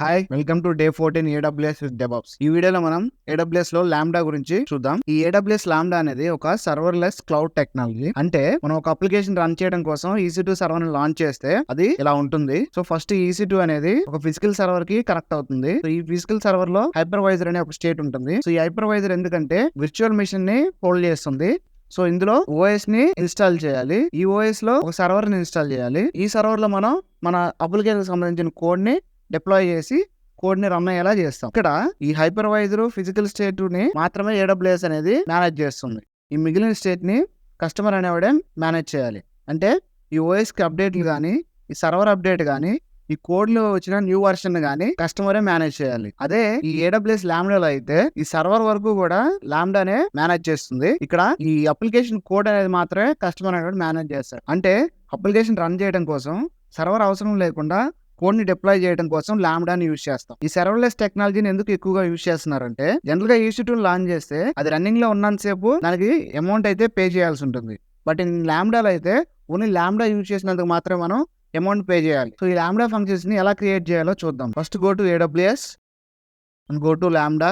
Hi, welcome to day 14 AWS with DevOps. ఈ వీడియోలో మనం AWS లో లాంబ్డా గురించి చూద్దాం. ఈ AWS లాంబ్డా అనేది ఒక సర్వర్లెస్ క్లౌడ్ టెక్నాలజీ. అంటే మనం ఒక అప్లికేషన్ రన్ చేయడం కోసం EC2 సర్వర్ ని లాంచ్ చేస్తే అది ఇలా ఉంటుంది. సో ఫస్ట్ EC2 అనేది ఒక ఫిజికల్ సర్వర్ కి కనెక్ట్ అవుతుంది. సో ఈ ఫిజికల్ సర్వర్ లో హైపర్వైజర్ అనే ఒక స్టేట్ ఉంటుంది. సో ఈ హైపర్వైజర్ ఎందుకంటే విర్చువల్ మెషిన్ ని హోల్డ్ చేస్తుంది. సో ఇందులో OS ని ఇన్స్టాల్ చేయాలి. ఈ OS లో ఒక సర్వర్ ని ఇన్స్టాల్ చేయాలి. ఈ సర్వర్ లో మనం మన అప్లికేషన్ సంబంధించిన కోడ్ ని డిప్లాయ్ చేసి కోడ్ ని రన్ అయ్యేలా చేస్తాం. ఇక్కడ ఈ హైపర్వైజర్ ఫిజికల్ స్టేట్ ని మాత్రమే AWS అనేది మేనేజ్ చేస్తుంది. ఈ మిగిలిన స్టేట్ ని కస్టమర్ అనేవాడే మేనేజ్ చేయాలి. అంటే ఈ OS కి అప్డేట్లు కానీ, ఈ సర్వర్ అప్డేట్ కానీ, ఈ కోడ్ లో వచ్చిన న్యూ వర్షన్ గానీ కస్టమరే మేనేజ్ చేయాలి. అదే ఈ AWS లాంబ్డాలో అయితే ఈ సర్వర్ వరకు కూడా లాంబ్డానే మేనేజ్ చేస్తుంది. ఇక్కడ ఈ అప్లికేషన్ కోడ్ అనేది మాత్రమే కస్టమర్ అనేది మేనేజ్ చేస్తాడు. అంటే అప్లికేషన్ రన్ చేయడం కోసం సర్వర్ అవసరం లేకుండా కోడ్ ని డిప్లాయ్ చేయడం కోసం లాంబ్డాని యూజ్ చేస్తాం. ఈ సర్వర్లెస్ టెక్నాలజీని ఎందుకు ఎక్కువగా యూజ్ చేస్తున్నారంటే జనరల్ గా EC2 లాంచ్ చేస్తే అది రన్నింగ్ లో ఉన్నంతసేపు దానికి అమౌంట్ అయితే పే చేయాల్సి ఉంటుంది. బట్ ఇన్ లాంబ్డాలో అయితే ఓన్లీ లాంబ్డా యూజ్ చేసినందుకు మాత్రమే మనం అమౌంట్ పే చేయాలి. సో ఈ లాంబ్డా ఫంక్షన్స్ ని ఎలా క్రియేట్ చేయాలో చూద్దాం. First go to AWS and go to lambda,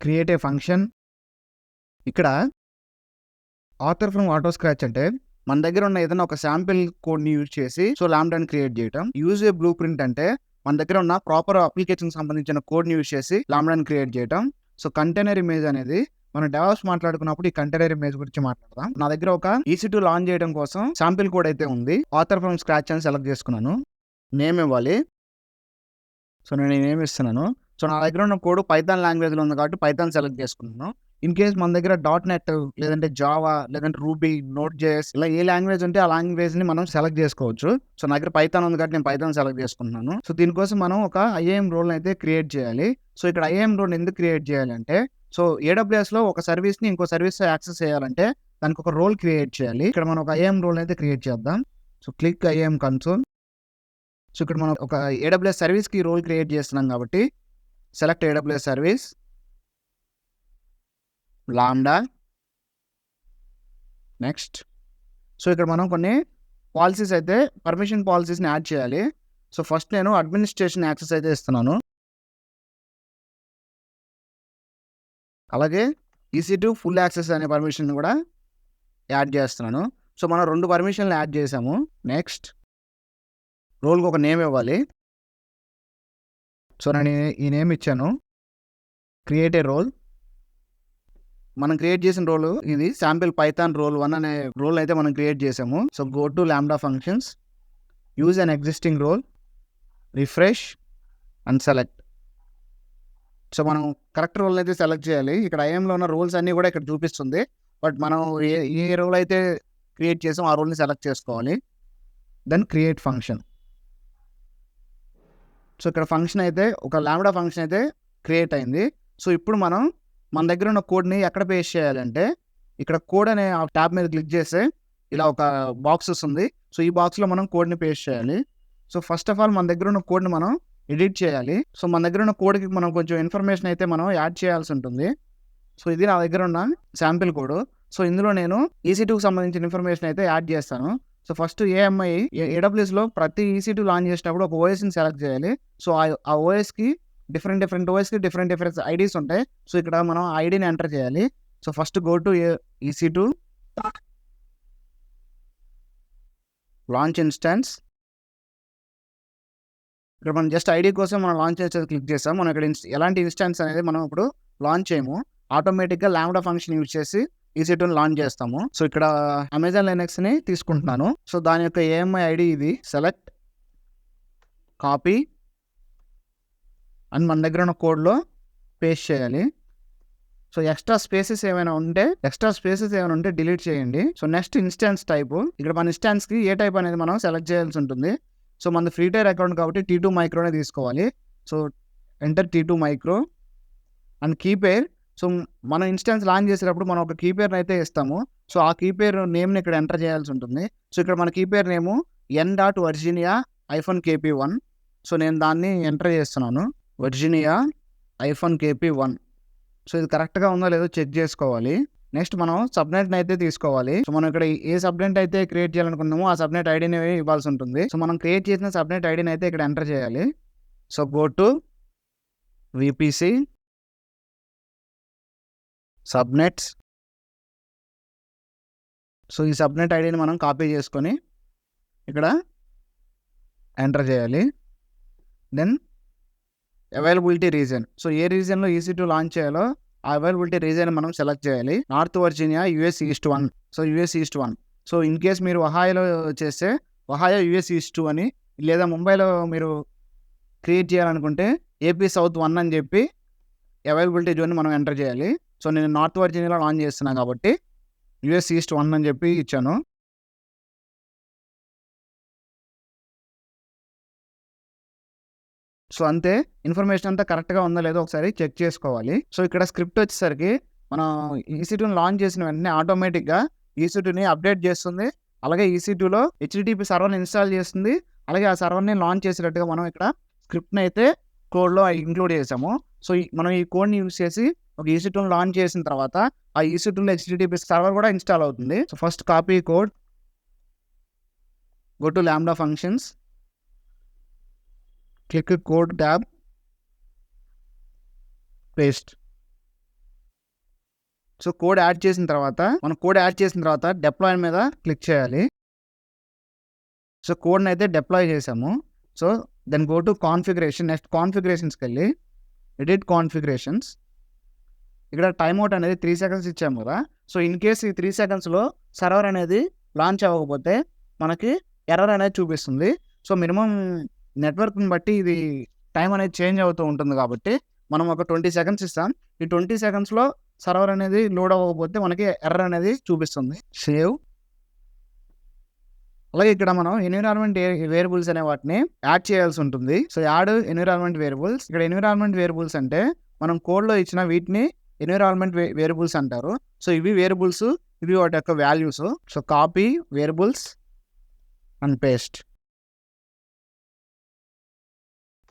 create a function. ఇక్కడ ఆథర్ ఫ్రమ్ ఆటో స్క్రాచ్ అంటే మన దగ్గర ఉన్న ఏదైనా ఒక శాంపిల్ కోడ్ ని యూజ్ చేసి సో లాంబ్డాని క్రియేట్ చేయడం. యూజ్ ఏ బ్లూ ప్రింట్ అంటే మన దగ్గర ఉన్న ప్రాపర్ అప్లికేషన్ సంబంధించిన కోడ్ ని యూజ్ చేసి లాంబ్డాని క్రియేట్ చేయడం. సో కంటైనర్ ఇమేజ్ అనేది మనం డెవాప్స్ మాట్లాడుకున్నప్పుడు ఈ కంటైనర్ ఇమేజ్ గురించి మాట్లాడదాం. నా దగ్గర ఒక EC2 లాంచ్ చేయడం కోసం శాంపిల్ కోడ్ అయితే ఉంది. ఆథర్ ఫ్రమ్ స్క్రాచ్ అని సెలెక్ట్ చేసుకున్నాను. నేమ్ ఇవ్వాలి. సో నేను నేమ్ ఇస్తున్నాను. సో నా దగ్గర ఉన్న కోడ్ పైథాన్ లాంగ్వేజ్ లో ఉంది కాబట్టి పైథాన్ సెలెక్ట్ చేసుకున్నాను. ఇన్ కేస్ మన దగ్గర .NET లేదంటే జావా లేదంటే రూబీ, Node.js ఇలా ఏ లాంగ్వేజ్ ఉంటే ఆ లాంగ్వేజ్ ని మనం సెలెక్ట్ చేసుకోవచ్చు. సో నా దగ్గర పైథాన్ ఉంది కాబట్టి నేను పైథాన్ సెలెక్ట్ చేసుకుంటున్నాను. సో దీనికోసం మనం ఒక IAM రోల్ అయితే క్రియేట్ చేయాలి. సో ఇక్కడ IAM రోల్ ఎందుకు క్రియేట్ చేయాలంటే సో AWS లో ఒక సర్వీస్ ని ఇంకో సర్వీస్ యాక్సెస్ చేయాలంటే దానికి ఒక రోల్ క్రియేట్ చేయాలి. ఇక్కడ మనం ఒక IAM రోల్ అయితే క్రియేట్ చేద్దాం. So click IAM console. So ఇక్కడ మనం ఒక AWS సర్వీస్ కి రోల్ క్రియేట్ చేస్తున్నాం కాబట్టి select AWS service, lambda, next. So ఇక్కడ మనం కొన్ని పాలసీస్ అయితే పర్మిషన్ పాలసీస్ని యాడ్ చేయాలి. సో ఫస్ట్ నేను అడ్మినిస్ట్రేషన్ యాక్సెస్ అయితే ఇస్తున్నాను. అలాగే EC2 ఫుల్ యాక్సెస్ అనే పర్మిషన్ కూడా యాడ్ చేస్తున్నాను. సో మనం 2 పర్మిషన్లు యాడ్ చేసాము. నెక్స్ట్ రోల్కి ఒక నేమ్ ఇవ్వాలి. సో నేను ఈ నేమ్ ఇచ్చాను. Create a role. మనం క్రియేట్ చేసిన రోల్ ఇది శాంపిల్ పైథాన్ రోల్ 1 అనే రోల్ అయితే మనం క్రియేట్ చేసాము. So go to lambda functions, use an existing role, refresh and select. So మనం కరెక్ట్ రోల్ అయితే సెలెక్ట్ చేయాలి. ఇక్కడ IAMలో ఉన్న రోల్స్ అన్నీ కూడా ఇక్కడ చూపిస్తుంది. బట్ మనం ఏ రోల్ అయితే క్రియేట్ చేసాం ఆ రోల్ని సెలెక్ట్ చేసుకోవాలి. Then create function. సో ఇక్కడ ఫంక్షన్ అయితే ఒక లాంబ్డా ఫంక్షన్ అయితే క్రియేట్ అయింది. సో ఇప్పుడు మనం మన దగ్గర ఉన్న కోడ్ని ఎక్కడ పేస్ట్ చేయాలంటే ఇక్కడ కోడ్ అనే ట్యాబ్ మీద క్లిక్ చేస్తే ఇలా ఒక బాక్స్ వస్తుంది. సో ఈ బాక్స్లో మనం కోడ్ని పేస్ట్ చేయాలి. సో ఫస్ట్ ఆఫ్ ఆల్ మన దగ్గర ఉన్న కోడ్ని మనం ఎడిట్ చేయాలి. సో మన దగ్గర ఉన్న కోడ్కి మనం కొంచెం ఇన్ఫర్మేషన్ అయితే మనం యాడ్ చేయాల్సి ఉంటుంది. సో ఇది నా దగ్గర ఉన్న శాంపిల్ కోడ్. సో ఇందులో నేను EC2కి సంబంధించిన ఇన్ఫర్మేషన్ అయితే యాడ్ చేస్తాను. సో ఫస్ట్ AWSలో ప్రతి EC2 లాంచ్ చేసినప్పుడు ఒక OSని సెలెక్ట్ చేయాలి. సో ఆ OSకి డిఫరెంట్ OSకి డిఫరెంట్ IDs ఉంటాయి. సో ఇక్కడ మనం ఐడిని ఎంటర్ చేయాలి. So first go to EC2 launch instance. ఇక్కడ మనం జస్ట్ ఐడి కోసం మనం లాంచ్ చేసేది క్లిక్ చేస్తాం. మనం ఇక్కడ ఎలాంటి ఇన్స్టాన్స్ అనేది మనం ఇప్పుడు లాంచ్ చేయము. ఆటోమేటిక్గా లాంబ్డా ఫంక్షన్ యూజ్ చేసి EC2ని లాంచ్ చేస్తాము. సో ఇక్కడ అమెజాన్ లైనక్స్ని తీసుకుంటున్నాను. సో దాని యొక్క AMI ID ఇది. సెలెక్ట్, కాపీ అండ్ మన దగ్గర ఉన్న కోడ్లో పేస్ట్ చేయాలి. సో ఎక్స్ట్రా స్పేసెస్ ఏమైనా ఉంటే డిలీట్ చేయండి. So next instance type. ఇక్కడ మన ఇన్స్టాన్స్కి ఏ టైప్ అనేది మనం సెలెక్ట్ చేయాల్సి ఉంటుంది. సో మన ఫ్రీ టైర్ అకౌంట్ కాబట్టి T2 మైక్రోనే తీసుకోవాలి. So enter T2 micro and key pair. So మనం ఇన్స్టాన్స్ లాంచ్ చేసేటప్పుడు మనం ఒక కీపేర్ని అయితే ఇస్తాము. సో ఆ కీపేర్ నేమ్ని ఇక్కడ ఎంటర్ చేయాల్సి ఉంటుంది. సో ఇక్కడ మన కీపేర్ నేము n.virginia-kp1. సో నేను దాన్ని ఎంటర్ చేస్తున్నాను. Virginia-kp1. సో ఇది కరెక్ట్గా ఉందో లేదో చెక్ చేసుకోవాలి. నెక్స్ట్ మనం సబ్నెట్ అయితే తీసుకోవాలి. సో మనం ఇక్కడ ఏ సబ్నెట్ అయితే క్రియేట్ చేయాలనుకున్నామో ఆ సబ్నెట్ ఐడిని ఇవ్వాల్సి ఉంటుంది. సో మనం క్రియేట్ చేసిన సబ్నెట్ ఐడిని అయితే ఇక్కడ ఎంటర్ చేయాలి. So go to VPC subnets. So ఈ సబ్నెట్ ఐడిని మనం కాపీ చేసుకొని ఇక్కడ ఎంటర్ చేయాలి. Then availability region. సో ఏ రీజన్లో EC2 లాంచ్ చేయాలో ఆ అవైలబిలిటీ రీజన్ మనం సెలెక్ట్ చేయాలి. North Virginia US east 1. So US east 1. So in case మీరు ఒహాయోలో చేస్తే ఒహాయో US ఈస్ట్ 2 అని, లేదా ముంబైలో మీరు క్రియేట్ చేయాలనుకుంటే AP సౌత్ 1 అని చెప్పి అవైలబిలిటీ జోన్ మనం ఎంటర్ చేయాలి. సో నేను నార్త్ వర్జీనియాలో లాంచ్ చేస్తున్నాను కాబట్టి US ఈస్ట్ 1 అని చెప్పి ఇచ్చాను. సో అంతే, ఇన్ఫర్మేషన్ అంతా కరెక్ట్గా ఉందో లేదో ఒకసారి చెక్ చేసుకోవాలి. సో ఇక్కడ స్క్రిప్ట్ వచ్చేసరికి మనం EC2ని లాంచ్ చేసిన వెంటనే ఆటోమేటిక్గా EC2ని అప్డేట్ చేస్తుంది. అలాగే EC2లో HTTP సర్వర్ని ఇన్స్టాల్ చేస్తుంది. అలాగే ఆ సర్వర్ని లాంచ్ చేసేటట్టుగా మనం ఇక్కడ స్క్రిప్ట్ని అయితే కోడ్లో ఇంక్లూడ్ చేసాము. సో మనం ఈ కోడ్ని యూజ్ చేసి ఒక EC2ని లాంచ్ చేసిన తర్వాత ఆ EC2లో HTTP సర్వర్ కూడా ఇన్స్టాల్ అవుతుంది. So first copy code, go to lambda functions, click code tab, paste. So code add చేసిన తర్వాత డిప్లాయ్ మీద క్లిక్ చేయాలి. సో కోడ్ని అయితే డిప్లాయ్ చేసాము. So then go to configuration. Next కాన్ఫిగరేషన్స్కి వెళ్ళి ఎడిట్ కాన్ఫిగరేషన్స్. ఇక్కడ టైమ్ అవుట్ అనేది 3 seconds ఇచ్చాము కదా. సో ఇన్ కేస్ ఈ 3 secondsలో సర్వర్ అనేది లాంచ్ అవ్వకపోతే మనకి ఎర్రర్ అనేది చూపిస్తుంది. సో మినిమం నెట్వర్క్ని బట్టి ఇది టైం అనేది చేంజ్ అవుతూ ఉంటుంది కాబట్టి మనం ఒక 20 seconds ఇస్తాం. ఈ 20 secondsలో సర్వర్ అనేది లోడ్ అవ్వకపోతే మనకి ఎర్రర్ అనేది చూపిస్తుంది. సేవ్. అలాగే ఇక్కడ మనం ఎన్విరాన్మెంట్ వేరియబుల్స్ అనే వాటిని యాడ్ చేయాల్సి ఉంటుంది. So add environment variables. ఇక్కడ ఎన్విరాన్మెంట్ వేరియబుల్స్ అంటే మనం కోడ్లో ఇచ్చిన వీటిని ఎన్విరాన్మెంట్ వేరియబుల్స్ అంటారు. సో ఇవి వేరియబుల్స్, ఇవి వాటి యొక్క values. So copy variables and paste.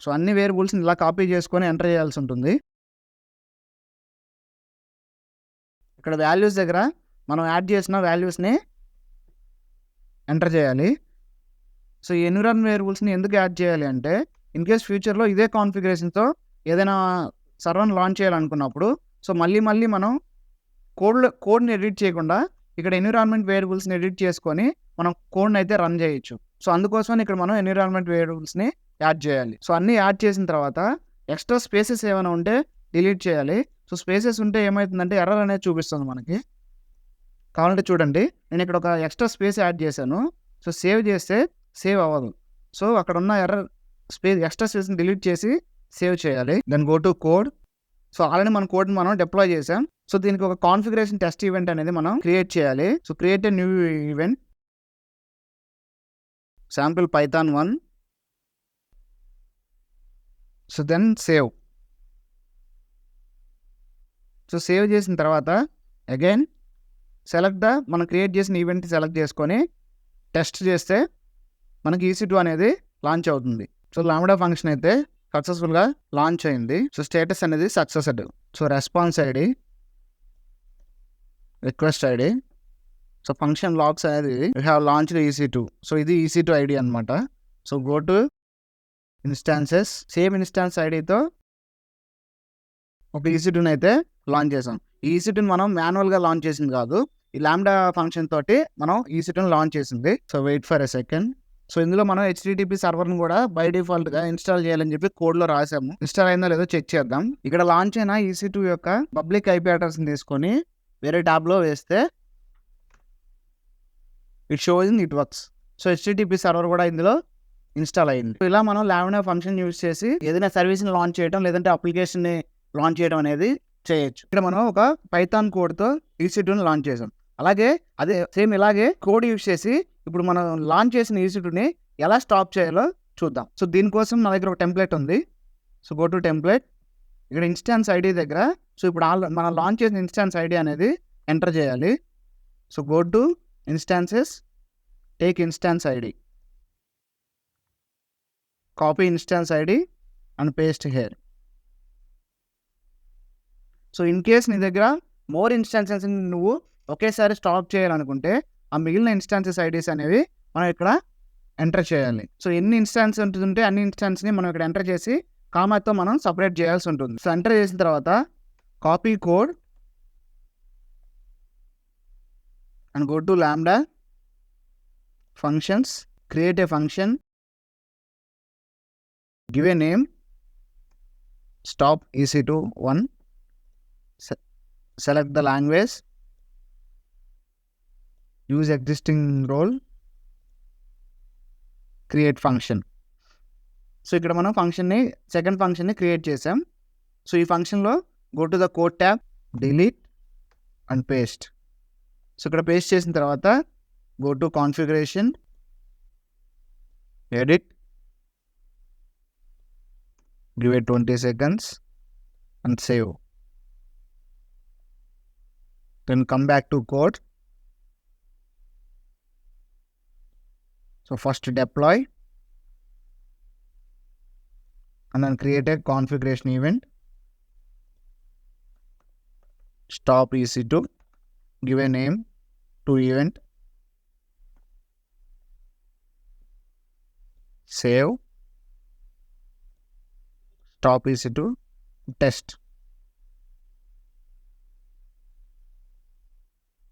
So అన్ని వేరియబుల్స్ని ఇలా కాపీ చేసుకొని ఎంటర్ చేయాల్సి ఉంటుంది. ఇక్కడ వాల్యూస్ దగ్గర మనం యాడ్ చేసిన వాల్యూస్ని ఎంటర్ చేయాలి. సో ఈ ఎన్విరాన్మెంట్ వేరియబుల్స్ని ఎందుకు యాడ్ చేయాలి అంటే ఇన్ కేస్ ఫ్యూచర్లో ఇదే కాన్ఫిగరేషన్తో ఏదైనా సర్వర్ని లాంచ్ చేయాలనుకున్నప్పుడు సో మళ్ళీ మనం కోడ్ని ఎడిట్ చేయకుండా ఇక్కడ ఎన్విరాన్మెంట్ వేరియబుల్స్ని ఎడిట్ చేసుకొని మనం కోడ్ని అయితే రన్ చేయొచ్చు. సో అందుకోసం ఇక్కడ మనం ఎన్విరాన్మెంట్ వేరియబుల్స్ని యాడ్ చేయాలి. సో అన్నీ యాడ్ చేసిన తర్వాత ఎక్స్ట్రా స్పేసెస్ ఏమైనా ఉంటే డిలీట్ చేయాలి. సో స్పేసెస్ ఉంటే ఏమవుతుందంటే ఎర్రర్ అనేది చూపిస్తుంది మనకి. కావాలంటే చూడండి, నేను ఇక్కడ ఒక ఎక్స్ట్రా స్పేస్ యాడ్ చేశాను. సో సేవ్ చేస్తే సేవ్ అవ్వదు. సో అక్కడ ఉన్న ఎక్స్ట్రా స్పేస్ని డిలీట్ చేసి సేవ్ చేయాలి. Then go to code. So already మన కోడ్ని మనం డిప్లాయ్ చేసాం. సో దీనికి ఒక కాన్ఫిగరేషన్ టెస్ట్ ఈవెంట్ అనేది మనం క్రియేట్ చేయాలి. So create a new event, sample python 1. So then save. So save చేసిన తర్వాత అగైన్ సెలెక్ట్ మనం క్రియేట్ చేసిన ఈవెంట్ సెలెక్ట్ చేసుకొని టెస్ట్ చేస్తే మనకి EC2 అనేది లాంచ్ అవుతుంది. సో లాంబ్డా ఫంక్షన్ అయితే సక్సెస్ఫుల్గా లాంచ్ అయింది. సో స్టేటస్ అనేది succeeded. So response ID, request ID, so function logs అనేది we have launched EC2. So ఇది EC2 ఐడి అనమాట. So go to instances. Same instance ఐడితో ఒక EC2ని అయితే లాంచ్ చేసాం. ఈ EC2ని మనం మాన్యువల్గా లాంచ్ చేసింది కాదు, ఈ లాంబ్డా ఫంక్షన్ తోటి మనం EC2ని లాంచ్ చేసింది. So wait for a second. So ఇందులో మనం HTTP సర్వర్ని కూడా బై డిఫాల్ట్గా ఇన్స్టాల్ చేయాలని చెప్పి కోడ్లో రాసాము. ఇన్స్టాల్ అయిందో లేదో చెక్ చేద్దాం. ఇక్కడ లాంచ్ అయిన EC2 యొక్క పబ్లిక్ IP అడ్రస్ని తీసుకొని వేరే ట్యాబ్లో వేస్తే it showing it works. So HTTP server కూడా ఇందులో ఇన్స్టాల్ అయింది. ఇలా మనం లాంబ్డా ఫంక్షన్ యూజ్ చేసి ఏదైనా సర్వీస్ని లాంచ్ చేయడం లేదంటే అప్లికేషన్ని లాంచ్ చేయడం అనేది చేయొచ్చు. ఇక్కడ మనం ఒక పైథాన్ కోడ్తో EC2ని లాంచ్ చేసాం. అలాగే అదే సేమ్ ఇలాగే కోడ్ యూజ్ చేసి ఇప్పుడు మనం లాంచ్ చేసిన EC2ని ఎలా స్టాప్ చేయాలో చూద్దాం. సో దీనికోసం నా దగ్గర ఒక టెంప్లెట్ ఉంది. So go to template. ఇక్కడ ఇన్స్టాన్స్ ఐడి దగ్గర సో ఇప్పుడు మనం లాంచ్ చేసిన ఇన్స్టాన్స్ ఐడి అనేది ఎంటర్ చేయాలి. So go to instances, take instance ID, copy instance ID and paste here. So in case నీ దగ్గర మోర్ ఇన్స్టాన్సెస్ నువ్వు ఒకేసారి స్టాప్ చేయాలనుకుంటే ఆ మిగిలిన ఇన్స్టాన్సెస్ ఐడీస్ అనేవి మనం ఇక్కడ ఎంటర్ చేయాలి. సో ఎన్ని ఇన్స్టాన్స్ ఉంటుంటే అన్ని ఇన్స్టాన్స్ని మనం ఇక్కడ ఎంటర్ చేసి కామాతో మనం సపరేట్ చేయాల్సి ఉంటుంది. సో ఎంటర్ చేసిన తర్వాత copy code and go to lambda functions, create a function, give a name, stop EC2 1, select the language, use existing role, create function. So ఇక్కడ మనం సెకండ్ ఫంక్షన్ని క్రియేట్ చేసాం. సో ఈ ఫంక్షన్లో go to the code tab, delete and paste. So ఇక్కడ paste చేసిన తర్వాత go to configuration, edit, give it 20 seconds and save. Then come back to code. So first deploy and then create a configuration event, stop EC2, give a name to event, save, stop EC2, test.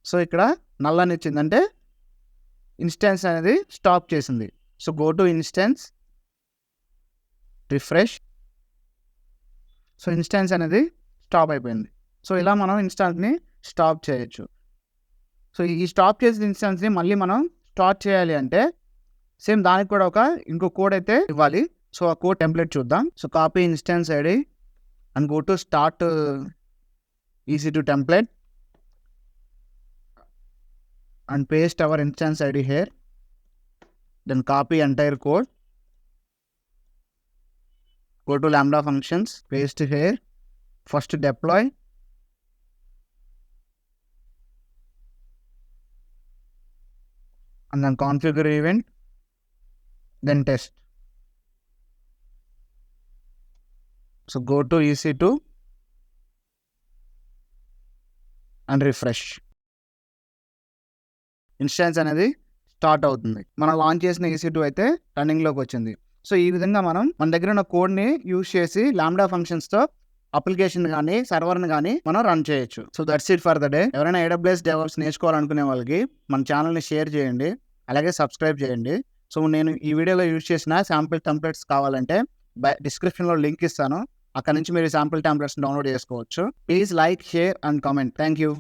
So ఇక్కడ null అని ఇచ్చిందంటే instance అనేది stop చేసింది. So go to instance, refresh. So instance అనేది stop అయిపోయింది. So ఇలా మనం ఇన్స్టాన్స్ని stop చేయొచ్చు. సో ఈ స్టాప్ చేసిన ఇన్స్టాన్స్ని మళ్ళీ మనం స్టార్ట్ చేయాలి అంటే సేమ్ దానికి కూడా ఇంకో కోడ్ అయితే ఇవ్వాలి. సో ఆ కోడ్ టెంప్లెట్ చూద్దాం. So copy instance ID and go to start EC2 template and paste our instance ID here. Then copy entire code, go to lambda functions, paste here, first deploy, and then configure event, then test. So go to EC2 and refresh. Instance అనేది start అవుతుంది. మనం launch చేసిన EC2 అయితే రన్నింగ్లోకి వచ్చింది. So ఈ విధంగా మనం మన దగ్గర ఉన్న కోడ్ని యూజ్ చేసి లాంబ్డా ఫంక్షన్స్తో అప్లికేషన్ కానీ సర్వర్ని కానీ మనం రన్ చేయొచ్చు. So that's it for the day. ఎవరైనా AWS DevOps నేర్చుకోవాలనుకునే వాళ్ళకి మన ఛానల్ని షేర్ చేయండి, అలాగే సబ్స్క్రైబ్ చేయండి. సో నేను ఈ వీడియోలో యూజ్ చేసిన శాంపిల్ టెంప్లెట్స్ కావాలంటే డిస్క్రిప్షన్లో లింక్ ఇస్తాను, అక్కడ నుంచి మీరు శాంపిల్ టెంప్లెట్స్ డౌన్లోడ్ చేసుకోవచ్చు. Please like, share and comment. Thank you.